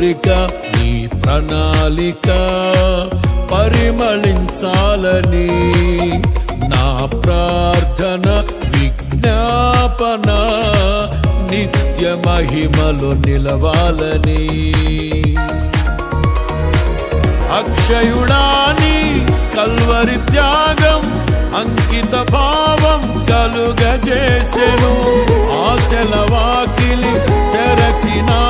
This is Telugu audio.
కోరిక నీ ప్రణాళిక పరిమళించాలని నా ప్రార్థన విజ్ఞాపన నిత్య మహిమలో నిలవాలని అక్షయుడాని కల్వరి త్యాగం అంకిత భావం కలుగజేసెను ఆశల వాకిలి తెరచినా